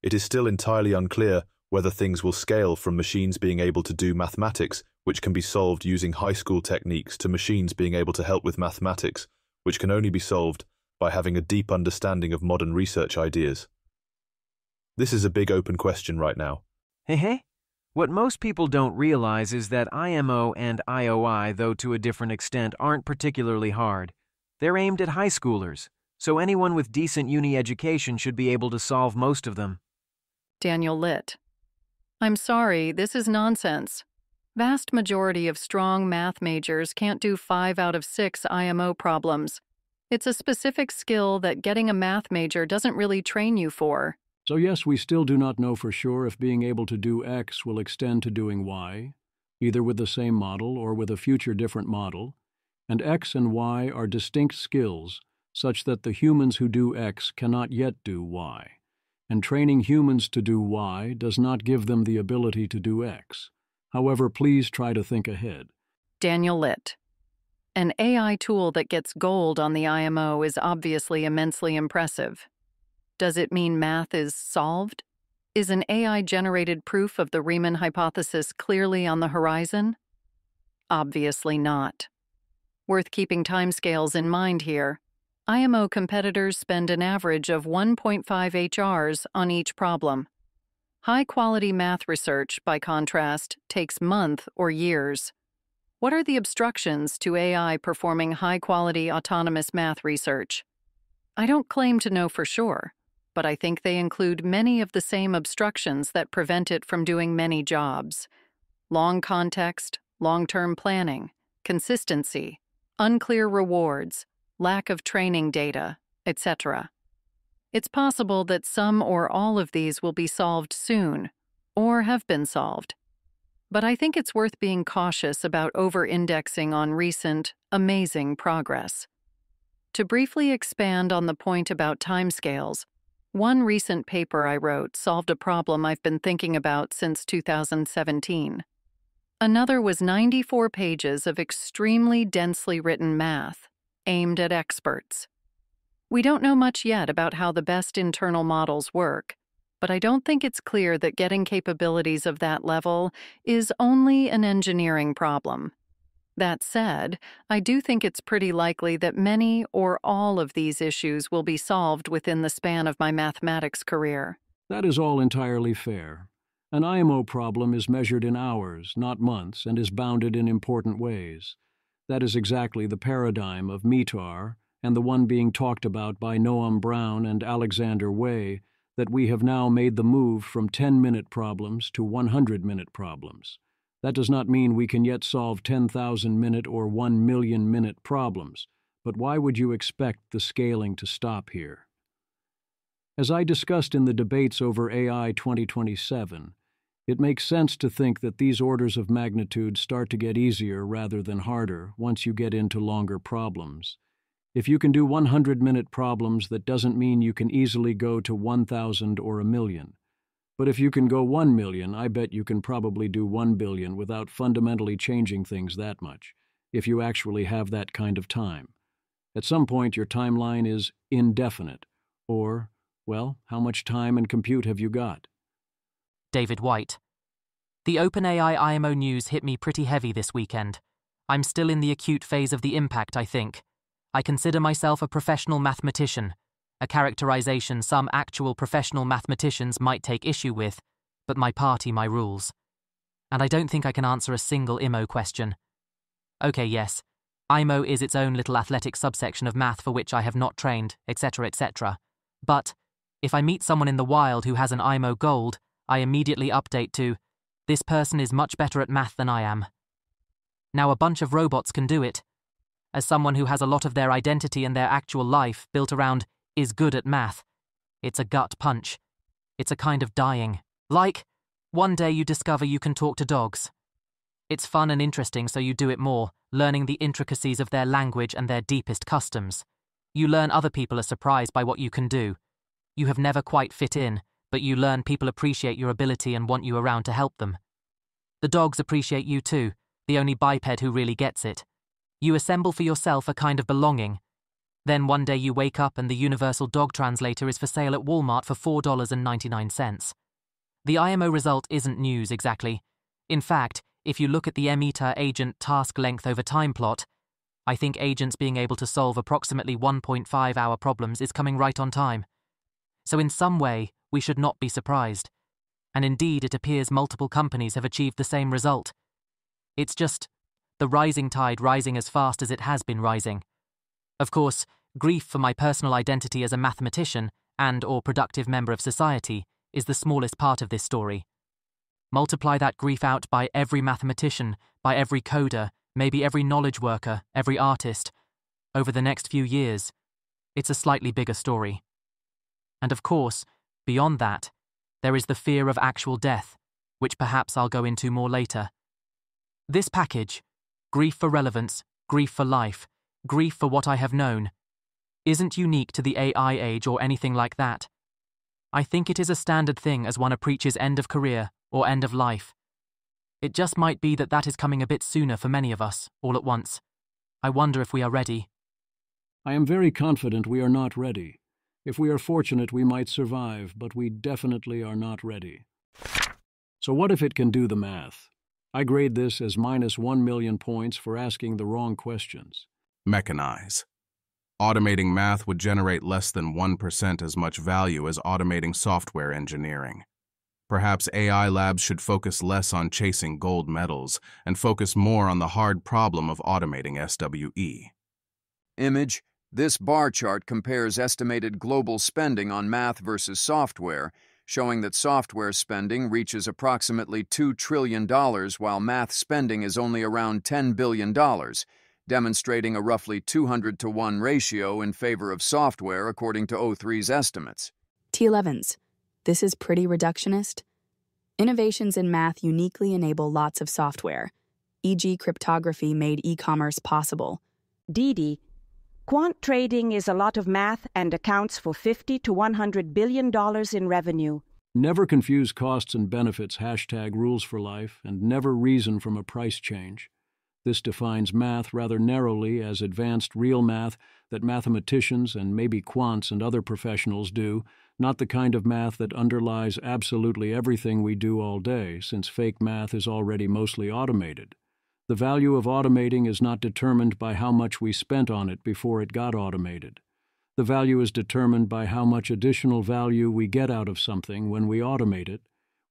Speaker 28: It is still entirely unclear whether things will scale from machines being able to do mathematics, which can be solved using high school techniques, to machines being able to help with mathematics, which can only be solved by having a deep understanding of modern research ideas. This is a big open question right now.
Speaker 29: Hey. What most people don't realize is that IMO and IOI, though to a different extent, aren't particularly hard. They're aimed at high schoolers, so anyone with decent uni education should be able to solve most of them.
Speaker 17: Daniel Litt. I'm sorry, this is nonsense. Vast majority of strong math majors can't do 5 out of 6 IMO problems. It's a specific skill that getting a math major doesn't really train you for.
Speaker 1: So yes, we still do not know for sure if being able to do X will extend to doing Y, either with the same model or with a future different model, and X and Y are distinct skills such that the humans who do X cannot yet do Y. and training humans to do Y does not give them the ability to do X. However, please try to think ahead.
Speaker 17: Daniel Litt. An AI tool that gets gold on the IMO is obviously immensely impressive. Does it mean math is solved? Is an AI-generated proof of the Riemann hypothesis clearly on the horizon? Obviously not. Worth keeping timescales in mind here. IMO competitors spend an average of 1.5 HRs on each problem. High-quality math research, by contrast, takes months or years. What are the obstructions to AI performing high-quality autonomous math research? I don't claim to know for sure, but I think they include many of the same obstructions that prevent it from doing many jobs. Long context, long-term planning, consistency, unclear rewards, lack of training data, etc. It's possible that some or all of these will be solved soon, or have been solved. But I think it's worth being cautious about over-indexing on recent, amazing progress. To briefly expand on the point about timescales, one recent paper I wrote solved a problem I've been thinking about since 2017. Another was 94 pages of extremely densely written math, aimed at experts. We don't know much yet about how the best internal models work, but I don't think it's clear that getting capabilities of that level is only an engineering problem. That said, I do think it's pretty likely that many or all of these issues will be solved within the span of my mathematics career.
Speaker 1: That is all entirely fair. An IMO problem is measured in hours, not months, and is bounded in important ways. That is exactly the paradigm of METAR and the one being talked about by Noam Brown and Alexander Way, that we have now made the move from 10-minute problems to 100-minute problems. That does not mean we can yet solve 10,000-minute or 1 million-minute problems, but why would you expect the scaling to stop here? As I discussed in the debates over AI 2027, it makes sense to think that these orders of magnitude start to get easier rather than harder once you get into longer problems. If you can do 100-minute problems, that doesn't mean you can easily go to 1,000 or 1,000,000. But if you can go 1,000,000, I bet you can probably do 1,000,000,000 without fundamentally changing things that much, if you actually have that kind of time. At some point, your timeline is indefinite, or, well, how much time and compute have you got?
Speaker 6: David White. The OpenAI IMO news hit me pretty heavy this weekend. I'm still in the acute phase of the impact, I think. I consider myself a professional mathematician, a characterization some actual professional mathematicians might take issue with, but my party, my rules. And I don't think I can answer a single IMO question. Okay, yes, IMO is its own little athletic subsection of math for which I have not trained, etc., etc. But if I meet someone in the wild who has an IMO gold, I immediately update to, this person is much better at math than I am. Now a bunch of robots can do it. As someone who has a lot of their identity and their actual life built around is good at math, it's a gut punch. It's a kind of dying. Like, one day you discover you can talk to dogs. It's fun and interesting, so you do it more, learning the intricacies of their language and their deepest customs. You learn other people are surprised by what you can do. You have never quite fit in, but you learn people appreciate your ability and want you around to help them. The dogs appreciate you too, the only biped who really gets it. You assemble for yourself a kind of belonging. Then one day you wake up and the universal dog translator is for sale at Walmart for $4.99. The IMO result isn't news exactly. In fact, if you look at the META agent task length over time plot, I think agents being able to solve approximately 1.5-hour problems is coming right on time. So in some way, we should not be surprised. And indeed, it appears multiple companies have achieved the same result. It's just the rising tide rising as fast as it has been rising. Of course, grief for my personal identity as a mathematician and/or productive member of society is the smallest part of this story. Multiply that grief out by every mathematician, by every coder, maybe every knowledge worker, every artist. Over the next few years, it's a slightly bigger story. And of course, beyond that, there is the fear of actual death, which perhaps I'll go into more later. This package, grief for relevance, grief for life, grief for what I have known, isn't unique to the AI age or anything like that. I think it is a standard thing as one approaches end of career or end of life. It just might be that that is coming a bit sooner for many of us, all at once. I wonder if we are ready.
Speaker 1: I am very confident we are not ready. If we are fortunate, we might survive, but we definitely are not ready. So what if it can do the math? I grade this as minus 1 million points for asking the wrong questions.
Speaker 13: Mechanize. Automating math would generate less than 1% as much value as automating software engineering. Perhaps AI labs should focus less on chasing gold medals and focus more on the hard problem of automating SWE.
Speaker 3: Image. This bar chart compares estimated global spending on math versus software, showing that software spending reaches approximately $2 trillion while math spending is only around $10 billion, demonstrating a roughly 200-to-1 ratio in favor of software according to O3's estimates.
Speaker 15: T11s. This is pretty reductionist. Innovations in math uniquely enable lots of software, e.g. cryptography made e-commerce possible.
Speaker 16: Didi. Quant trading is a lot of math and accounts for $50 to $100 billion in revenue.
Speaker 1: Never confuse costs and benefits #rules for life and never reason from a price change. This defines math rather narrowly as advanced real math that mathematicians and maybe quants and other professionals do, not the kind of math that underlies absolutely everything we do all day, since fake math is already mostly automated. The value of automating is not determined by how much we spent on it before it got automated. The value is determined by how much additional value we get out of something when we automate it,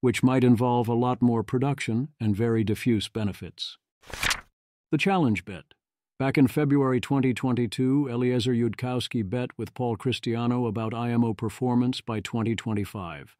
Speaker 1: which might involve a lot more production and very diffuse benefits. The challenge bet. Back in February 2022, Eliezer Yudkowsky bet with Paul Cristiano about IMO performance by 2025.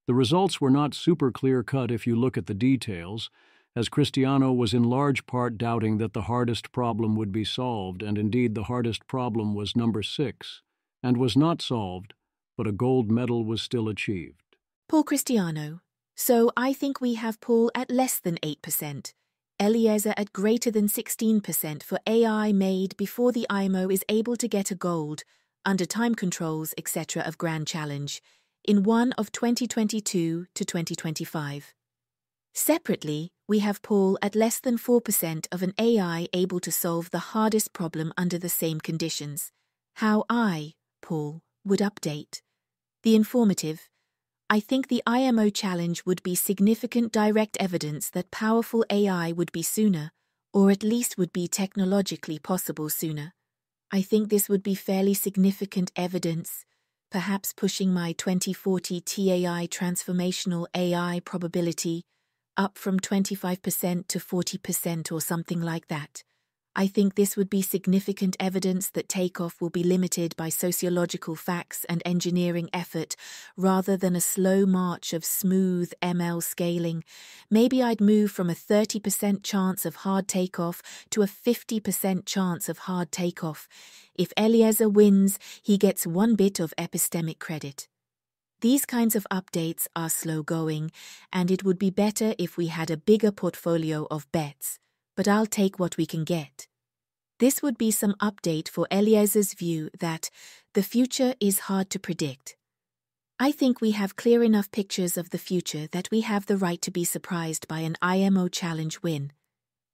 Speaker 1: The results were not super clear-cut if you look at the details, as Cristiano was in large part doubting that the hardest problem would be solved, and indeed the hardest problem was number 6, and was not solved, but a gold medal was still achieved.
Speaker 18: Paul Cristiano. So I think we have Paul at less than 8%. Eliezer at greater than 16% for AI made before the IMO is able to get a gold, under time controls, etc. of Grand Challenge, in one of 2022 to 2025. Separately, we have Paul at less than 4% of an AI able to solve the hardest problem under the same conditions. How I, Paul, would update. The informative. I think the IMO challenge would be significant direct evidence that powerful AI would be sooner, or at least would be technologically possible sooner. I think this would be fairly significant evidence, perhaps pushing my 2040 TAI transformational AI probability up from 25% to 40% or something like that. I think this would be significant evidence that takeoff will be limited by sociological facts and engineering effort rather than a slow march of smooth ML scaling. Maybe I'd move from a 30% chance of hard takeoff to a 50% chance of hard takeoff. If Eliezer wins, he gets 1 bit of epistemic credit. These kinds of updates are slow-going, and it would be better if we had a bigger portfolio of bets, but I'll take what we can get. This would be some update for Eliezer's view that the future is hard to predict. I think we have clear enough pictures of the future that we have the right to be surprised by an IMO challenge win.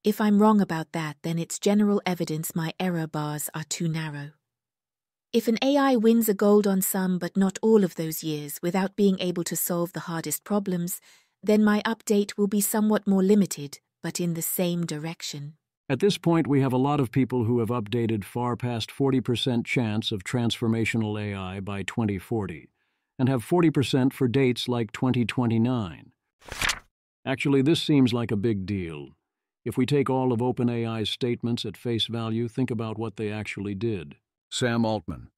Speaker 18: If I'm wrong about that, then it's general evidence my error bars are too narrow. If an AI wins a gold on some but not all of those years without being able to solve the hardest problems, then my update will be somewhat more limited, but in the same direction.
Speaker 1: At this point, we have a lot of people who have updated far past 40% chance of transformational AI by 2040, and have 40% for dates like 2029. Actually, this seems like a big deal. If we take all of OpenAI's statements at face value, think about what they actually did.
Speaker 19: Sam Altman.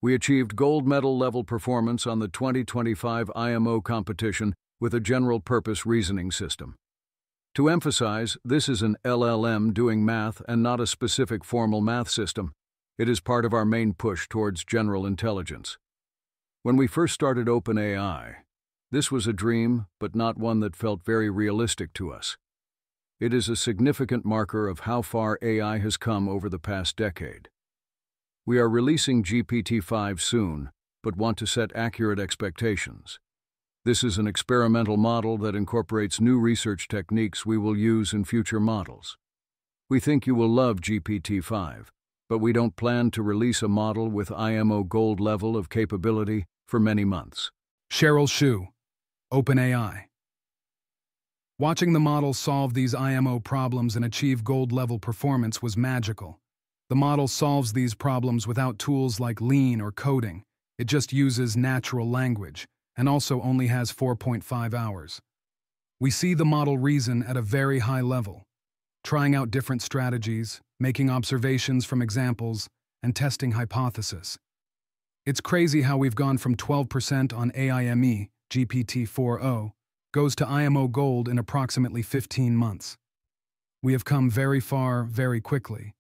Speaker 19: We achieved gold medal level performance on the 2025 IMO competition with a general-purpose reasoning system. To emphasize, this is an LLM doing math and not a specific formal math system. It is part of our main push towards general intelligence. When we first started OpenAI, this was a dream, but not one that felt very realistic to us. It is a significant marker of how far AI has come over the past decade. We are releasing GPT-5 soon, but want to set accurate expectations. This is an experimental model that incorporates new research techniques we will use in future models. We think you will love GPT-5, but we don't plan to release a model with IMO Gold level of capability for many months.
Speaker 5: Cheryl Hsu, OpenAI. Watching the model solve these IMO problems and achieve gold-level performance was magical. The model solves these problems without tools like Lean or coding. It just uses natural language, and also only has 4.5 hours. We see the model reason at a very high level, trying out different strategies, making observations from examples, and testing hypotheses. It's crazy how we've gone from 12% on AIME, GPT-4o, goes to IMO Gold in approximately 15 months. We have come very far, very quickly.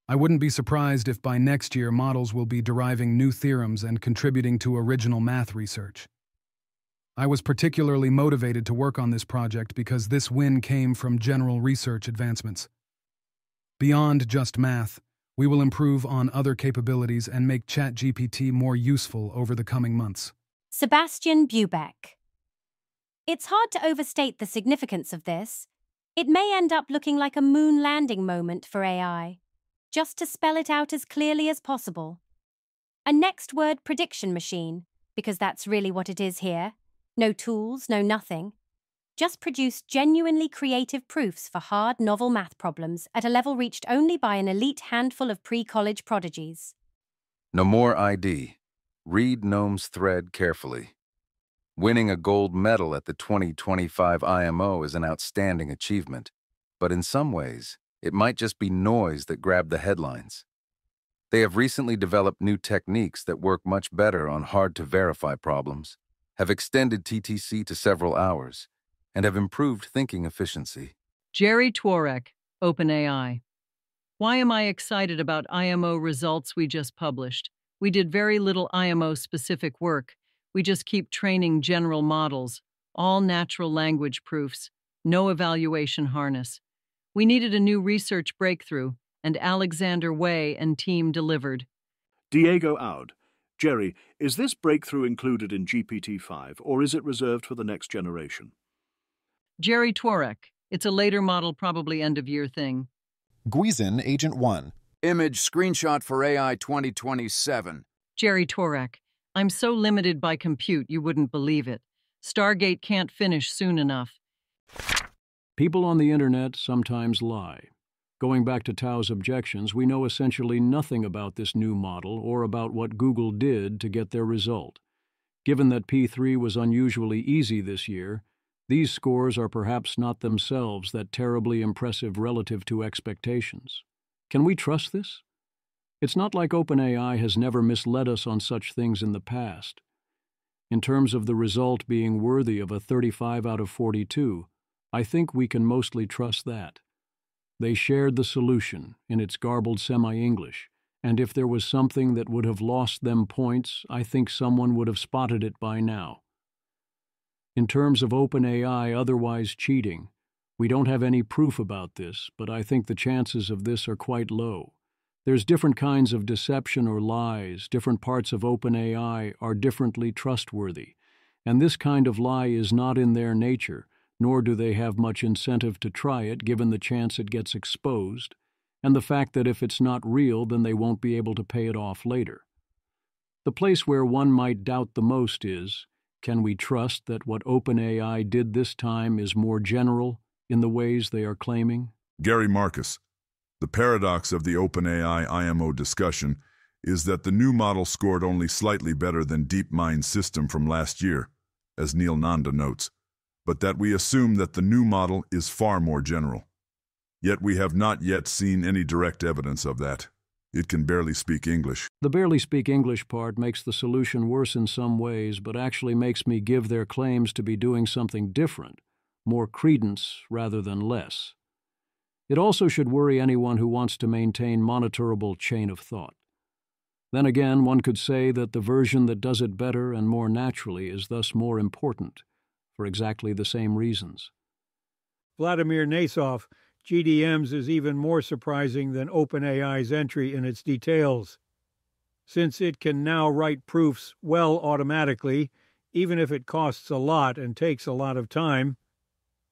Speaker 5: I wouldn't be surprised if by next year models will be deriving new theorems and contributing to original math research. I was particularly motivated to work on this project because this win came from general research advancements. Beyond just math, we will improve on other capabilities and make ChatGPT more useful over the coming months.
Speaker 10: Sebastian Bubeck. It's hard to overstate the significance of this. It may end up looking like a moon landing moment for AI. Just to spell it out as clearly as possible. A next word prediction machine, because that's really what it is here. No tools, no nothing. Just produce genuinely creative proofs for hard, novel math problems at a level reached only by an elite handful of pre-college prodigies.
Speaker 7: No more ID. Read Gnome's thread carefully. Winning a gold medal at the 2025 IMO is an outstanding achievement, but in some ways, it might just be noise that grabbed the headlines. They have recently developed new techniques that work much better on hard-to-verify problems, have extended TTC to several hours, and have improved thinking efficiency.
Speaker 9: Jerry Tworek, OpenAI. Why am I excited about IMO results we just published? We did very little IMO-specific work. We just keep training general models, all natural language proofs, no evaluation harness. We needed a new research breakthrough, and Alexander Way and team delivered.
Speaker 14: Diego Aud. Jerry, is this breakthrough included in GPT-5, or is it reserved for the next generation?
Speaker 9: Jerry Tworek. It's a later model, probably end-of-year thing.
Speaker 20: Guizin, Agent 1.
Speaker 3: Image screenshot for AI 2027.
Speaker 9: Jerry Tworek. I'm so limited by compute you wouldn't believe it. Stargate can't finish soon enough.
Speaker 1: People on the internet sometimes lie. Going back to Tao's objections, we know essentially nothing about this new model or about what Google did to get their result. Given that P3 was unusually easy this year, these scores are perhaps not themselves that terribly impressive relative to expectations. Can we trust this? It's not like OpenAI has never misled us on such things in the past. In terms of the result being worthy of a 35 out of 42, I think we can mostly trust that. They shared the solution in its garbled semi-English, and if there was something that would have lost them points, I think someone would have spotted it by now. In terms of OpenAI otherwise cheating, we don't have any proof about this, but I think the chances of this are quite low. There's different kinds of deception or lies. Different parts of OpenAI are differently trustworthy, and this kind of lie is not in their nature, nor do they have much incentive to try it given the chance it gets exposed, and the fact that if it's not real, then they won't be able to pay it off later. The place where one might doubt the most is, can we trust that what OpenAI did this time is more general in the ways they are claiming?
Speaker 21: Gary Marcus. The paradox of the OpenAI IMO discussion is that the new model scored only slightly better than DeepMind's system from last year, as Neil Nanda notes, but that we assume that the new model is far more general. Yet we have not yet seen any direct evidence of that. It can barely speak English.
Speaker 1: The barely speak English part makes the solution worse in some ways, but actually makes me give their claims to be doing something different, more credence rather than less. It also should worry anyone who wants to maintain monitorable chain of thought. Then again, one could say that the version that does it better and more naturally is thus more important, for exactly the same reasons.
Speaker 22: Vladimir Nasov, GDMs is even more surprising than OpenAI's entry in its details. since it can now write proofs well automatically, even if it costs a lot and takes a lot of time.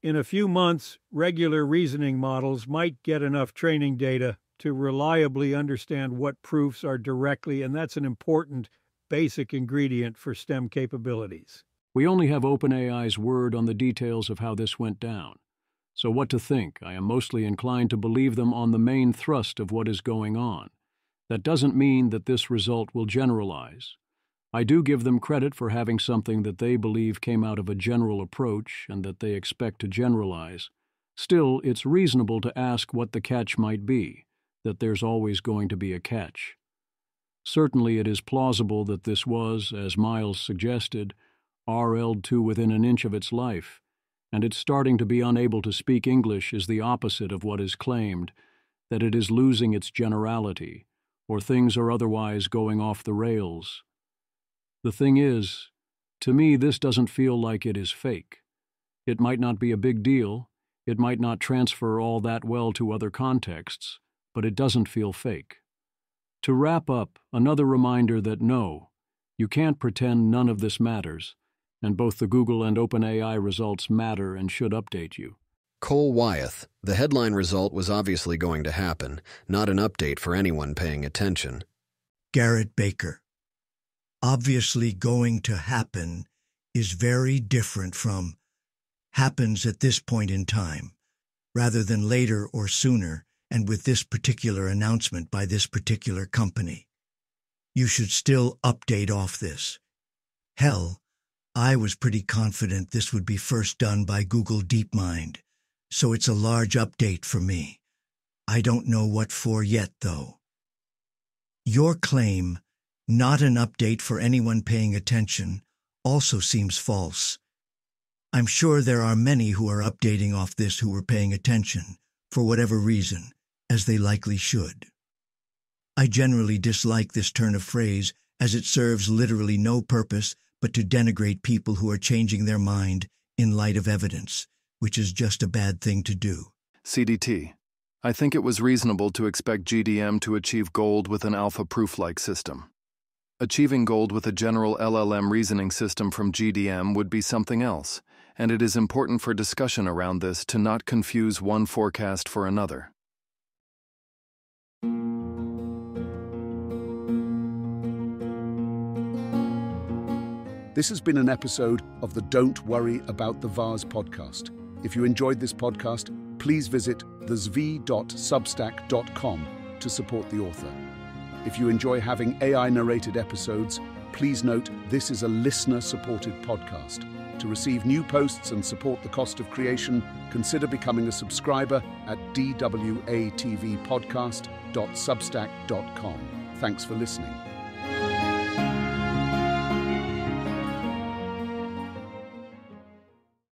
Speaker 22: In a few months, regular reasoning models might get enough training data to reliably understand what proofs are directly, and that's an important basic ingredient for STEM capabilities.
Speaker 1: We only have OpenAI's word on the details of how this went down. So what to think? I am mostly inclined to believe them on the main thrust of what is going on. That doesn't mean that this result will generalize. I do give them credit for having something that they believe came out of a general approach and that they expect to generalize. Still, it's reasonable to ask what the catch might be, that there's always going to be a catch. Certainly it is plausible that this was, as Miles suggested, RL'd to within an inch of its life, and its starting to be unable to speak English is the opposite of what is claimed, that it is losing its generality, or things are otherwise going off the rails. The thing is, to me this doesn't feel like it is fake. It might not be a big deal, it might not transfer all that well to other contexts, but it doesn't feel fake. To wrap up, another reminder that no, you can't pretend none of this matters, and both the Google and OpenAI results matter and should update you.
Speaker 2: Cole Wyeth, the headline result was obviously going to happen, not an update for anyone paying attention.
Speaker 4: Garrett Baker. Obviously going to happen is very different from happens at this point in time, rather than later or sooner, and with this particular announcement by this particular company. You should still update off this. Hell, I was pretty confident this would be first done by Google DeepMind, so it's a large update for me. I don't know what for yet, though. Your claim, not an update for anyone paying attention, also seems false. I'm sure there are many who are updating off this who were paying attention, for whatever reason, as they likely should. I generally dislike this turn of phrase, as it serves literally no purpose but to denigrate people who are changing their mind in light of evidence, which is just a bad thing to do.
Speaker 3: CDT. I think it was reasonable to expect GDM to achieve gold with an alpha proof-like system. Achieving gold with a general LLM reasoning system from GDM would be something else, and it is important for discussion around this to not confuse one forecast for another.
Speaker 11: This has been an episode of the Don't Worry About the Vase podcast. If you enjoyed this podcast, please visit thezv.substack.com to support the author. If you enjoy having AI-narrated episodes, please note this is a listener-supported podcast. To receive new posts and support the cost of creation, consider becoming a subscriber at dwatvpodcast.substack.com. Thanks for listening.